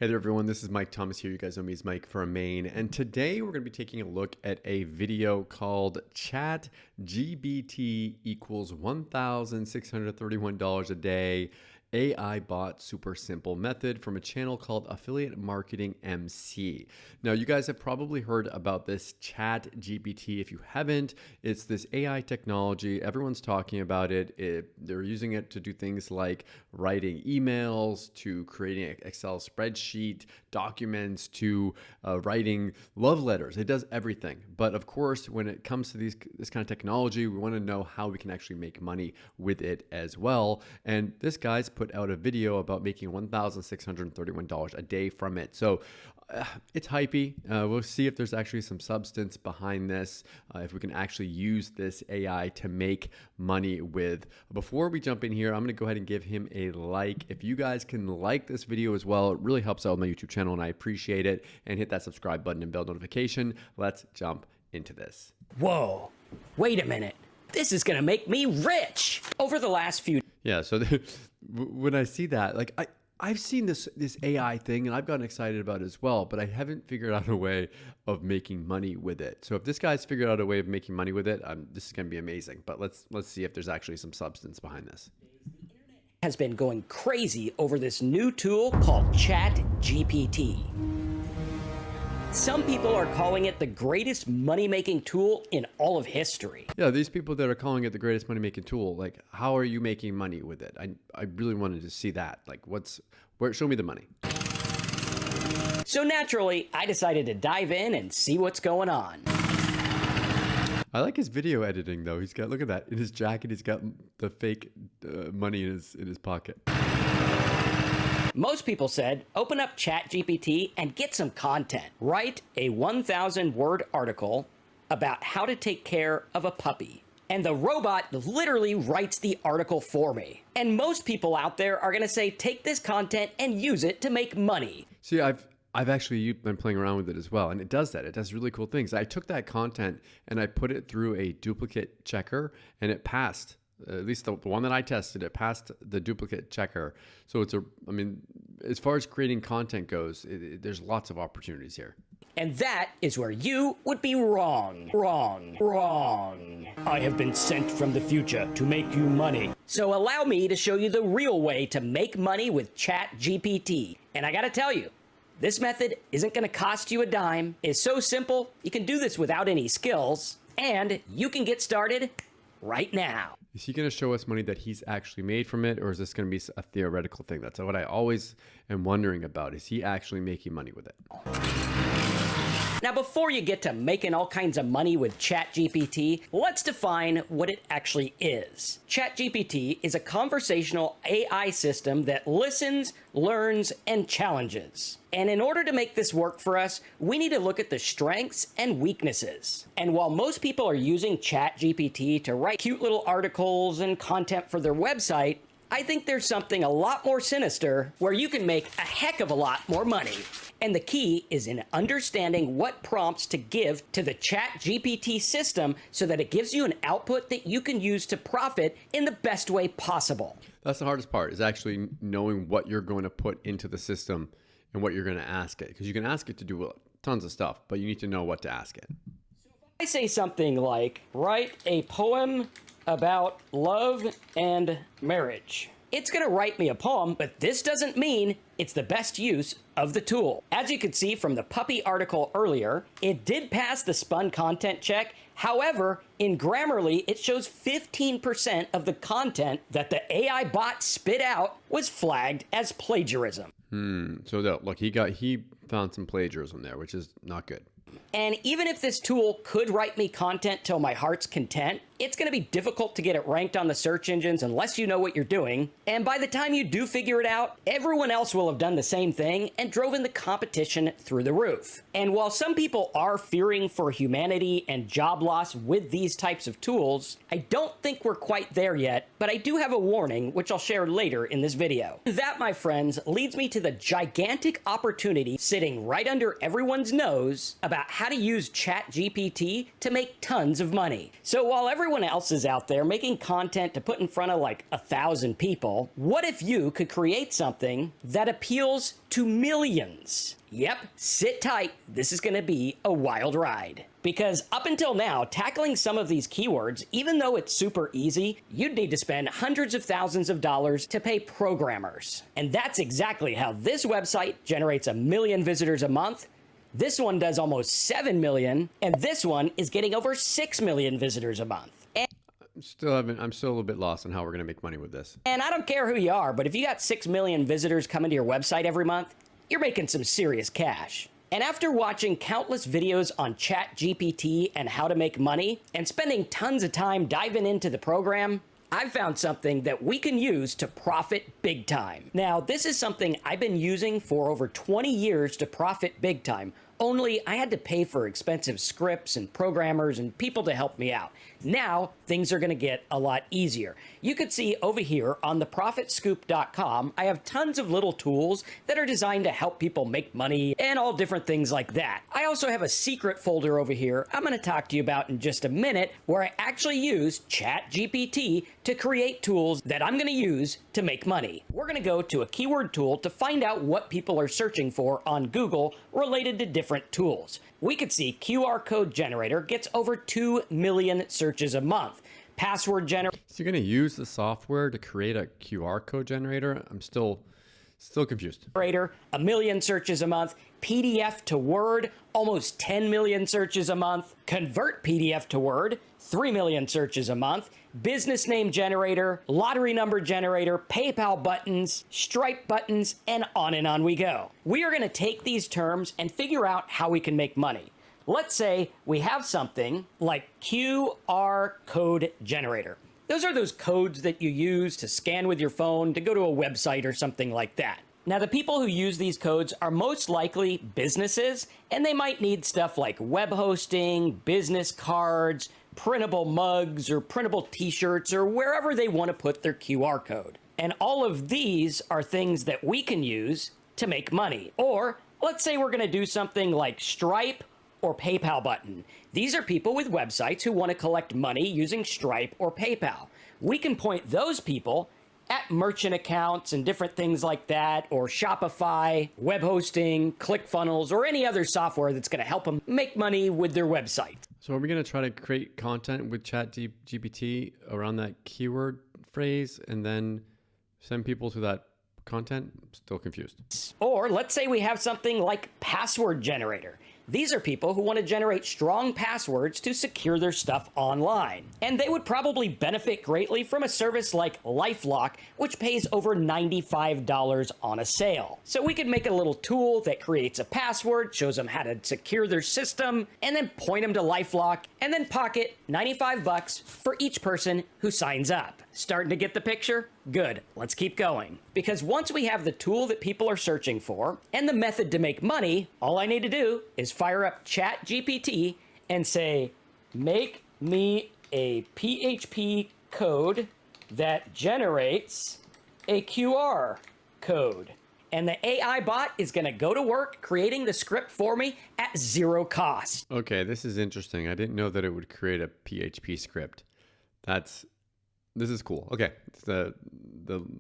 Hey there everyone, this is Mike Thomas here. You guys know me as Mike from Maine. And today we're going to be taking a look at a video called ChatGPT equals $1,631 a day. AI bot super simple method from a channel called Affiliate Marketing MC. Now you guys have probably heard about this ChatGPT. If you haven't, it's this AI technology. Everyone's talking about it. They're using it to do things like writing emails, to creating an Excel spreadsheet, documents, to writing love letters. It does everything. But of course, when it comes to this kind of technology, we want to know how we can actually make money with it as well. And this guy's put out a video about making $1,631 a day from it. So it's hypey. We'll see if there's actually some substance behind this, if we can actually use this AI to make money with. Before we jump in here, I'm going to go ahead and give him a like. If you guys can like this video as well, it really helps out my YouTube channel and I appreciate it. And hit that subscribe button and bell notification. Let's jump into this. Whoa, wait a minute. This is going to make me rich. Over the last few... Yeah, so when I see that, like I've seen this AI thing and I've gotten excited about it as well, but I haven't figured out a way of making money with it. So if this guy's figured out a way of making money with it, this is going to be amazing. But let's see if there's actually some substance behind this. Has been going crazy over this new tool called ChatGPT. Some people are calling it the greatest money-making tool in all of history. Yeah, these people that are calling it the greatest money-making tool, like, how are you making money with it? I really wanted to see that. Like, show me the money. So naturally, I decided to dive in and see what's going on. I like his video editing though. He's got, look at that, in his jacket, he's got the fake money in his pocket. Most people said, open up ChatGPT and get some content. Write a 1,000-word article about how to take care of a puppy. And the robot literally writes the article for me. And most people out there are gonna say, take this content and use it to make money. See, I've actually been playing around with it as well, and it does that. It does really cool things. I took that content and I put it through a duplicate checker, and it passed. At least the one that I tested, it passed the duplicate checker. So it's I mean, as far as creating content goes, there's lots of opportunities here. And that is where you would be wrong. Wrong. Wrong. I have been sent from the future to make you money. So allow me to show you the real way to make money with ChatGPT. And I gotta tell you, this method isn't gonna cost you a dime. It's so simple, you can do this without any skills, and you can get started right now. Is he going to show us money that he's actually made from it, or is this going to be a theoretical thing? That's what I always am wondering about. Is he actually making money with it? Now, before you get to making all kinds of money with ChatGPT, let's define what it actually is. ChatGPT is a conversational AI system that listens, learns, and challenges. And in order to make this work for us, we need to look at the strengths and weaknesses. And while most people are using ChatGPT to write cute little articles and content for their website, I think there's something a lot more sinister where you can make a heck of a lot more money. And the key is in understanding what prompts to give to the ChatGPT system so that it gives you an output that you can use to profit in the best way possible. That's the hardest part, is actually knowing what you're going to put into the system and what you're going to ask it. Because you can ask it to do tons of stuff, but you need to know what to ask it. So if I say something like, write a poem about love and marriage, it's gonna write me a poem, but this doesn't mean it's the best use of the tool. As you could see from the puppy article earlier, it did pass the spun content check. However, in Grammarly, it shows 15% of the content that the AI bot spit out was flagged as plagiarism. So look, he found some plagiarism there, which is not good. And even if this tool could write me content till my heart's content, it's going to be difficult to get it ranked on the search engines unless you know what you're doing. And by the time you do figure it out, everyone else will have done the same thing and driven the competition through the roof. And while some people are fearing for humanity and job loss with these types of tools, I don't think we're quite there yet, but I do have a warning, which I'll share later in this video. That, my friends, leads me to the gigantic opportunity sitting right under everyone's nose about how to use ChatGPT to make tons of money. So while everyone everyone else is out there making content to put in front of like 1,000 people, what if you could create something that appeals to millions? Yep, sit tight. This is going to be a wild ride. Because up until now, tackling some of these keywords, even though it's super easy, you'd need to spend hundreds of thousands of dollars to pay programmers. And that's exactly how this website generates 1 million visitors a month. This one does almost 7 million, and this one is getting over 6 million visitors a month. I'm still a little bit lost on how we're going to make money with this. And I don't care who you are, but if you got 6 million visitors coming to your website every month, you're making some serious cash. And after watching countless videos on ChatGPT and how to make money, and spending tons of time diving into the program, I've found something that we can use to profit big time. Now, this is something I've been using for over 20 years to profit big time, only I had to pay for expensive scripts and programmers and people to help me out. Now, things are gonna get a lot easier. You could see over here on theprofitscoop.com, I have tons of little tools that are designed to help people make money and all different things like that. I also have a secret folder over here I'm gonna talk to you about in just a minute where I actually use ChatGPT to create tools that I'm gonna use to make money. We're gonna go to a keyword tool to find out what people are searching for on Google related to different tools. We could see QR code generator gets over 2 million searches a month. Password generator. So you're going to use the software to create a QR code generator? I'm still confused. 1 million searches a month. PDF to Word, almost 10 million searches a month. Convert PDF to Word, 3 million searches a month. Business name generator, lottery number generator, PayPal buttons, Stripe buttons, and on we go. We are going to take these terms and figure out how we can make money. Let's say we have something like QR code generator. Those are those codes that you use to scan with your phone to go to a website or something like that. Now, the people who use these codes are most likely businesses, and they might need stuff like web hosting, business cards, printable mugs, or printable t-shirts, or wherever they want to put their QR code. And all of these are things that we can use to make money. Or let's say we're going to do something like Stripe or PayPal button. These are people with websites who want to collect money using Stripe or PayPal. We can point those people at merchant accounts and different things like that, or Shopify, web hosting, ClickFunnels, or any other software that's going to help them make money with their website. So are we going to try to create content with ChatGPT around that keyword phrase and then send people to that content? I'm still confused. Or let's say we have something like password generator. These are people who want to generate strong passwords to secure their stuff online. And they would probably benefit greatly from a service like LifeLock, which pays over $95 on a sale. So we could make a little tool that creates a password, shows them how to secure their system, and then point them to LifeLock, and then pocket $95 for each person who signs up. Starting to get the picture? Good, let's keep going. Because once we have the tool that people are searching for and the method to make money, all I need to do is fire up ChatGPT and say, make me a PHP code that generates a QR code. And the AI bot is going to go to work creating the script for me at zero cost. Okay, this is interesting. I didn't know that it would create a PHP script. This is cool. Okay, the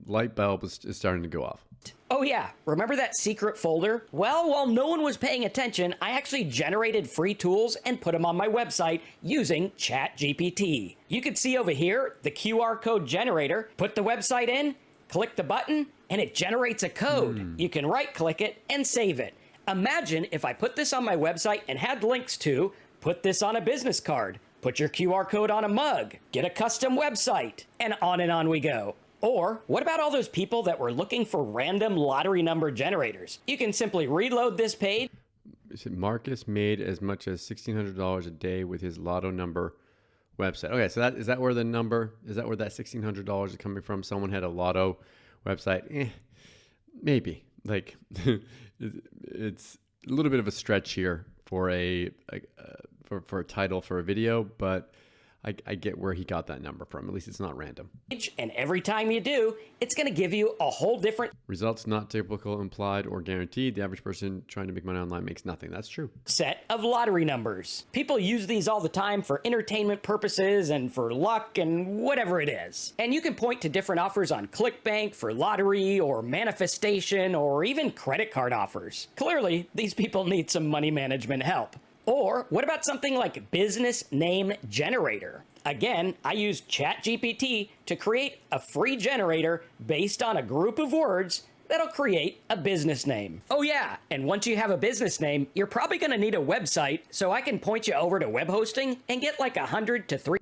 light bulb is starting to go off. Oh yeah, remember that secret folder? Well, while no one was paying attention, I actually generated free tools and put them on my website using ChatGPT. You could see over here the QR code generator, put the website in, click the button, and it generates a code. You can right-click it and save it. Imagine if I put this on my website and had links to put this on a business card, put your QR code on a mug, get a custom website, and on we go. Or what about all those people that were looking for random lottery number generators? You can simply reload this page. Marcus made as much as $1,600 a day with his lotto number website. Okay, so is that where that $1,600 is coming from? Someone had a lotto website. Maybe. Like, it's a little bit of a stretch here for a title for a video, but I get where he got that number from. At least it's not random. And every time you do, it's going to give you a whole different Results not typical, implied, or guaranteed. The average person trying to make money online makes nothing. That's true. set of lottery numbers. People use these all the time for entertainment purposes and for luck and whatever it is. And you can point to different offers on ClickBank for lottery or manifestation or even credit card offers. Clearly, these people need some money management help. Or what about something like Business Name Generator? Again, I use ChatGPT to create a free generator based on a group of words that'll create a business name. Oh yeah, and once you have a business name, you're probably gonna need a website, so I can point you over to web hosting and get like $100 to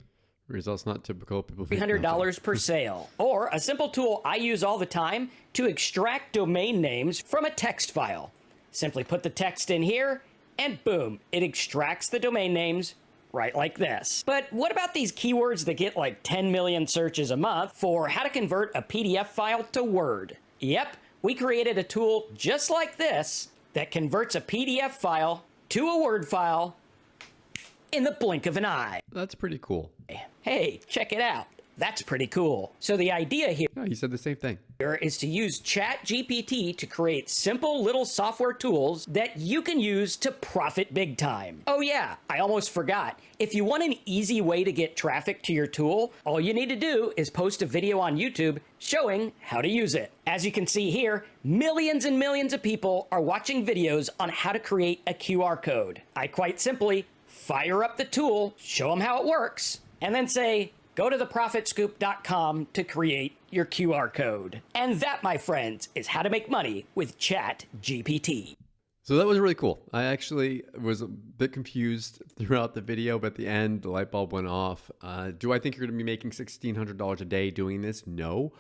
Results not typical. People think $300 per sale. Or a simple tool I use all the time to extract domain names from a text file. Simply put the text in here, and boom, it extracts the domain names right like this. But what about these keywords that get like 10 million searches a month for how to convert a PDF file to Word? Yep, we created a tool just like this that converts a PDF file to a Word file in the blink of an eye. That's pretty cool. Hey, check it out. That's pretty cool. So the idea here Yeah, he said the same thing. is to use ChatGPT to create simple little software tools that you can use to profit big time. Oh yeah, I almost forgot. If you want an easy way to get traffic to your tool, all you need to do is post a video on YouTube showing how to use it. As you can see here, millions and millions of people are watching videos on how to create a QR code. I quite simply fire up the tool, show them how it works, and then say, go to theprofitscoop.com to create your QR code. And that, my friends, is how to make money with ChatGPT. So that was really cool. I actually was a bit confused throughout the video, but at the end, the light bulb went off. Do I think you're going to be making $1,600 a day doing this? No.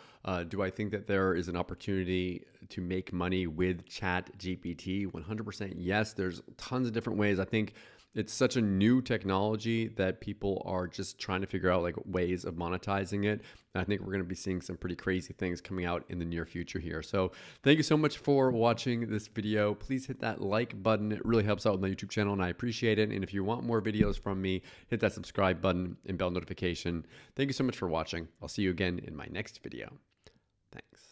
Do I think that there is an opportunity to make money with ChatGPT? 100% yes. There's tons of different ways. I think it's such a new technology that people are just trying to figure out like ways of monetizing it. I think we're going to be seeing some pretty crazy things coming out in the near future here. So thank you so much for watching this video. Please hit that like button. It really helps out with my YouTube channel and I appreciate it. And if you want more videos from me, hit that subscribe button and bell notification. Thank you so much for watching. I'll see you again in my next video. Thanks.